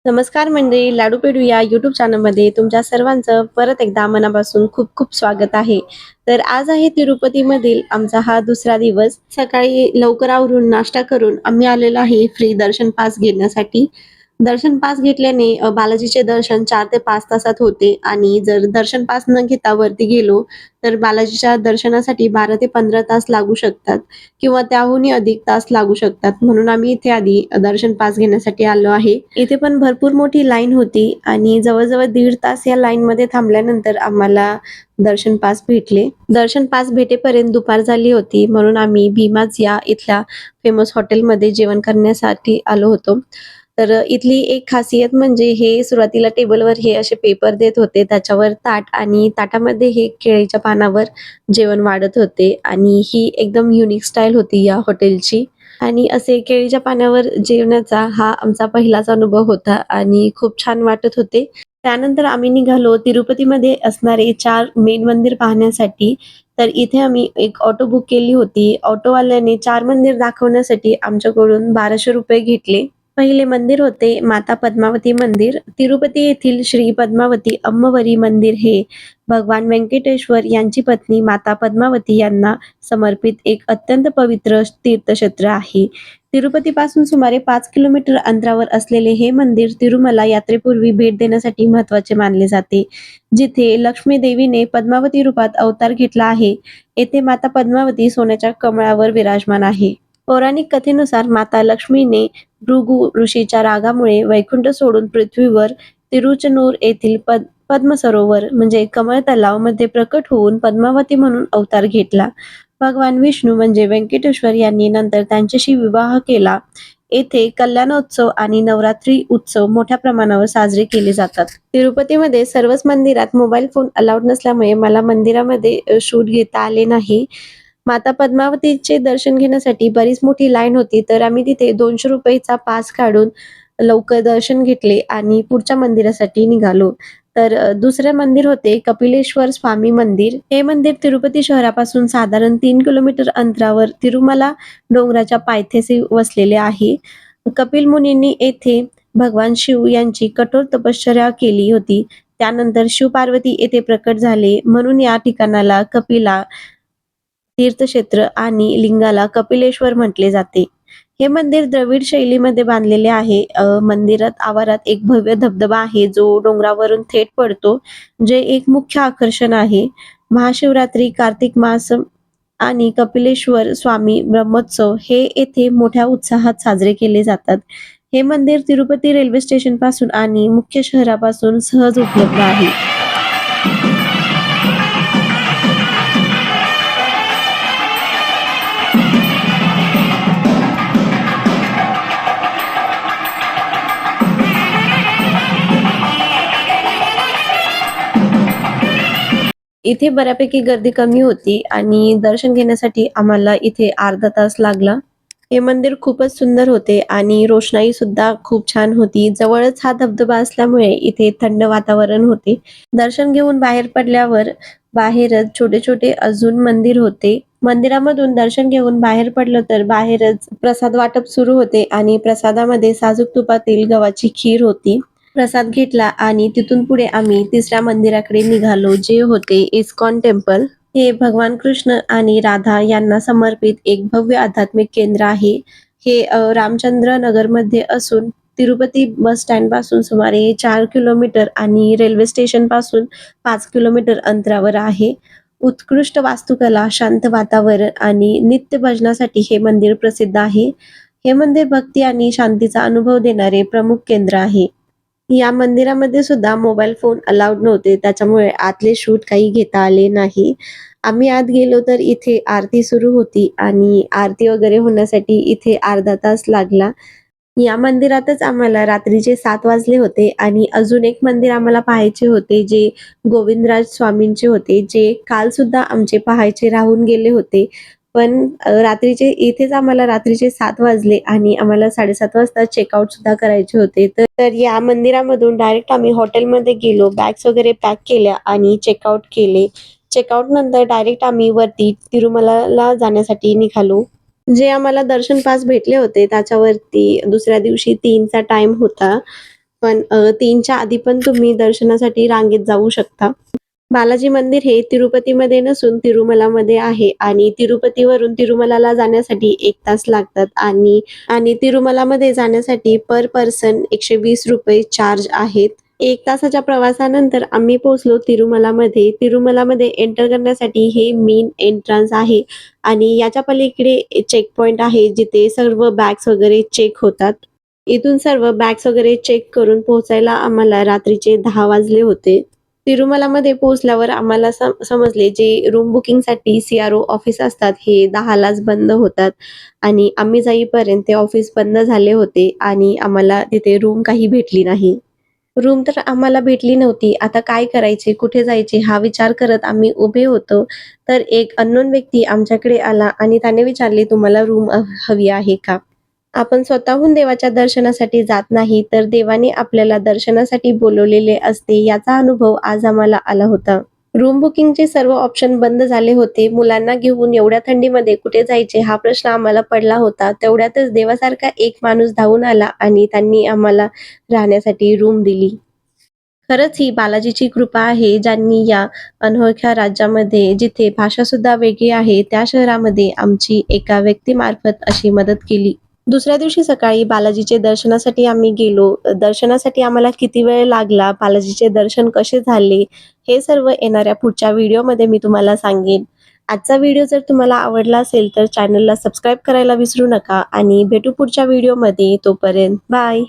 नमस्कार मंडळी, लाडू पेडू या यूट्यूब चॅनलमध्ये तुमच्या सर्वांचं परत एकदा मनापासून खूप खूप स्वागत आहे. तर आज आहे तिरुपतीमधील आमचा हा दुसरा दिवस. सकाळी लवकर आवरून नाश्ता करून आम्ही आलेलो आहे फ्री दर्शन पास घेण्यासाठी. दर्शन पास घेतल्याने बालाजीचे दर्शन 4 ते 5 तासात होते आणि जर दर्शन पास न घेता वरती गेलो, तर बालाजीच्या दर्शनासाठी 12 ते 15 तास लागू शकतात किंवा त्याहूनही अधिक तास लागू शकतात. म्हणून आम्ही इथे आधी दर्शन पास घेण्यासाठी आलो आहे. इथे पण भरपूर मोठी लाईन होती आणि जवळ-जवळ 1.5 तास या लाईनमध्ये थांबल्यानंतर आम्हाला दर्शन पास भेटले. दर्शन पास भेटेपर्यंत दुपार झाली होती म्हणून आम्ही भीमाज या इथल्या फेमस हॉटेलमध्ये जेवण करण्यासाठी आलो होतो. तर इथली एक खासियत म्हणजे हे सुरुवातीला टेबलवर हे असे पेपर देत होते, त्याच्यावर ताट आणि ताटामध्ये हे केळीच्या पानावर जेवण वाढत होते आणि ही एकदम युनिक स्टाईल होती या हॉटेलची. आणि असे केळीच्या पानावर जेवण्याचा हा आमचा पहिलाच अनुभव होता आणि खूप छान वाटत होते. त्यानंतर आम्ही निघालो तिरुपतीमध्ये असणारे 4 मेन मंदिर पाहण्यासाठी. तर इथे आम्ही एक ऑटो बुक केली होती. ऑटोवाल्याने 4 मंदिर दाखवण्यासाठी आमच्याकडून ₹1200 घेतले. पहिले मंदिर होते माता पद्मावती मंदिर. तिरुपती येथील श्री पद्मावती अम्मवरी मंदिर हे भगवान व्यंकटेश्वर यांची पत्नी माता पद्मावती यांना समर्पित एक अत्यंत पवित्र तीर्थक्षेत्र आहे. तिरुपतीपासून सुमारे 5 किलोमीटर अंतरावर असलेले हे मंदिर तिरुमला यात्रेपूर्वी भेट देण्यासाठी महत्त्वाचे मानले जाते. जिथे लक्ष्मी देवीने पद्मावती रूपात अवतार घेतला आहे. येथे माता पद्मावती सोन्याच्या कमळावर विराजमान आहे. पौराणिक कथेनुसार माता लक्ष्मीने भृगु ऋषीच्या रागामुळे वैकुंठ सोडून पृथ्वीवर तिरुचनूर येथील पद्म सरोवर म्हणजे कमळ तलाव मध्ये प्रकट होऊन पद्मावती म्हणून अवतार घेतला. भगवान विष्णू म्हणजे व्यंकटेश्वर यांनी नंतर त्यांच्याशी विवाह केला. येथे कल्याणोत्सव आणि नवरात्री उत्सव मोठ्या प्रमाणावर साजरे केले जातात. तिरुपतीमध्ये सर्वच मंदिरात मोबाईल फोन अलाउड नसल्यामुळे मला मंदिरामध्ये शूट घेता आले नाही. माता पद्मावतीचे दर्शन घेण्यासाठी बरीच मोठी लाईन होती, तर आम्ही तिथे ₹200 पास काढून लवकर दर्शन घेतले आणि पुढच्या मंदिरासाठी निघालो. तर दुसरे मंदिर होते कपिलेश्वर स्वामी मंदिर. हे मंदिर तिरुपती शहरापासून साधारण 3 किलोमीटर अंतरावर तिरुमला डोंगराच्या पायथ्याशी वसलेले आहे. कपिल मुनींनी येथे भगवान शिव यांची कठोर तपश्चर्या केली होती. त्यानंतर शिव-पार्वती येथे प्रकट झाले म्हणून या ठिकाणाला कपिला तीर्थक्षेत्र आणि लिंगाला कपिलेश्वर म्हटले जाते. हे मंदिर द्रविड शैलीमध्ये बांधलेले आहे. मंदिरात आवारात एक भव्य धबधबा आहे जो डोंगरावरून थेट पडतो, जे एक मुख्य आकर्षण आहे. महाशिवरात्री, कार्तिक मास आणि कपिलेश्वर स्वामी ब्रह्मोत्सव हे येथे मोठ्या उत्साहात साजरे केले जातात. हे मंदिर तिरुपती रेल्वे स्टेशन पासून आणि मुख्य शहरापासून सहज उपलब्ध आहे. इथे बऱ्यापैकी गर्दी कमी होती आणि दर्शन घेण्यासाठी आम्हाला इथे अर्धा तास लागला. हे मंदिर खूपच सुंदर होते आणि रोषणाई सुद्धा खूप छान होती. जवळच हा धबधबा असल्यामुळे इथे थंड वातावरण होते. दर्शन घेऊन बाहेर पडल्यावर बाहेरच छोटे-छोटे अजून मंदिर होते. मंदिरामधून दर्शन घेऊन बाहेर पडलं तर बाहेरच प्रसाद वाटप सुरू होते आणि प्रसादामध्ये साजूक तुपातील गव्हाची खीर होती. प्रसाद घेतला आणि तिथून पुढे आम्ही तिसऱ्या मंदिराकडे निघालो, जे होते इस्कॉन टेम्पल. हे भगवान कृष्ण आणि राधा यांना समर्पित एक भव्य आध्यात्मिक केंद्र आहे. हे रामचंद्र नगरमध्ये असून तिरुपती बस स्टँड पासून सुमारे 4 किलोमीटर आणि रेल्वे स्टेशन पासून 5 किलोमीटर अंतरावर आहे. उत्कृष्ट वास्तुकला, शांत वातावरण आणि नित्य भजनासाठी हे मंदिर प्रसिद्ध आहे. हे मंदिर भक्ती आणि शांतीचा अनुभव देणारे प्रमुख केंद्र आहे. या मंदिरामध्ये सुद्धा मोबाईल फोन अलाउड नव्हते, त्याच्यामुळे आतले शूट काही घेता आले नाही. आम्ही आत गेलो तर इथे आरती सुरू होती आणि आरती वगैरे होण्यासाठी इथे अर्धा तास लागला. या मंदिरातच आम्हाला रात्रीचे 7 वाजले होते आणि अजून एक मंदिर आम्हाला पाहायचे होते, जे गोविंदराज स्वामींचे होते, जे काल सुद्धा आमचे पाहायचे राहून गेले होते. पण रात्रीचे इथेच आम्हाला रात्रीचे 7 वाजले आणि आम्हाला 7:30 वाजता चेकआउट सुद्धा करायचे होते. तर या मंदिरामधून डायरेक्ट आम्ही हॉटेलमध्ये गेलो, बॅग्स वगैरे पॅक केल्या आणि चेकआउट केले. चेकआउट नंतर डायरेक्ट आम्ही वरती तिरुमलाला जाण्यासाठी निघालो. जे आम्हाला दर्शन पास भेटले होते त्याच्यावरती दुसऱ्या दिवशी 3चा टाईम होता. पण 3च्या आधी पण तुम्ही दर्शनासाठी रांगेत जाऊ शकता. बालाजी मंदिर हे तिरुपतीमध्ये नसून तिरुमलामध्ये आहे आणि तिरुपतीवरून तिरुमलाला जाण्यासाठी 1 तास लागतात आणि तिरुमलामध्ये जाण्यासाठी पर पर्सन ₹120 चार्ज आहेत. 1 तासाच्या प्रवासानंतर आम्ही पोहोचलो तिरुमलामध्ये. तिरुमलामध्ये एंटर करण्यासाठी हे मेन एंट्रन्स आहे आणि याच्या पलीकडे चेकपॉइंट आहे जिथे सर्व बॅग्स वगैरे चेक होतात. इथून सर्व बॅग्स वगैरे चेक करून पोहोचायला आम्हाला रात्रीचे 10 वाजले होते. तिरुमलामध्ये पोहोचल्यावर आम्हाला समजले जे रूम बुकिंगसाठी CRO ऑफिस असतात हे 10लाच बंद होतात आणि आम्ही जाईपर्यंत ते ऑफिस बंद झाले होते आणि आम्हाला तिथे रूम काही भेटली नाही. रूम तर आम्हाला भेटली नव्हती. आता काय करायचे, कुठे जायचे हा विचार करत आम्ही उभे होतो. तर एक अननोन व्यक्ती आमच्याकडे आला आणि त्याने विचारले, "तुम्हाला रूम हवी आहे का?" आपण स्वतःहून देवाच्या दर्शनासाठी जात नाही, तर देवाने आपल्याला दर्शनासाठी बोलवलेले असते, याचा अनुभव आज आम्हाला आला होता. रूम बुकिंगचे सर्व ऑप्शन बंद झाले होते. मुलांना घेऊन एवढ्या थंडीमध्ये कुठे जायचे हा प्रश्न आम्हाला पडला होता. तेवढ्यातच देवासारखा एक माणूस धावून आला आणि त्यांनी आम्हाला राहण्यासाठी रूम दिली. खरंच ही बालाजीची कृपा आहे, ज्यांनी या अनोळख्या राज्यामध्ये जिथे भाषासुद्धा वेगळी आहे, त्या शहरामध्ये आमची एका व्यक्तीमार्फत अशी मदत केली. दुसऱ्या दिवशी सकाळी बालाजीचे दर्शनासाठी आम्ही गेलो. दर्शनासाठी आम्हाला किती वेळ लागला, बालाजीचे दर्शन कसे झाले, हे सर्व येणाऱ्या पुढच्या व्हिडिओमध्ये मी तुम्हाला सांगेन. आजचा व्हिडिओ जर तुम्हाला आवडला असेल तर चॅनलला सबस्क्राईब करायला विसरू नका आणि भेटू पुढच्या व्हिडिओमध्ये. तोपर्यंत बाय.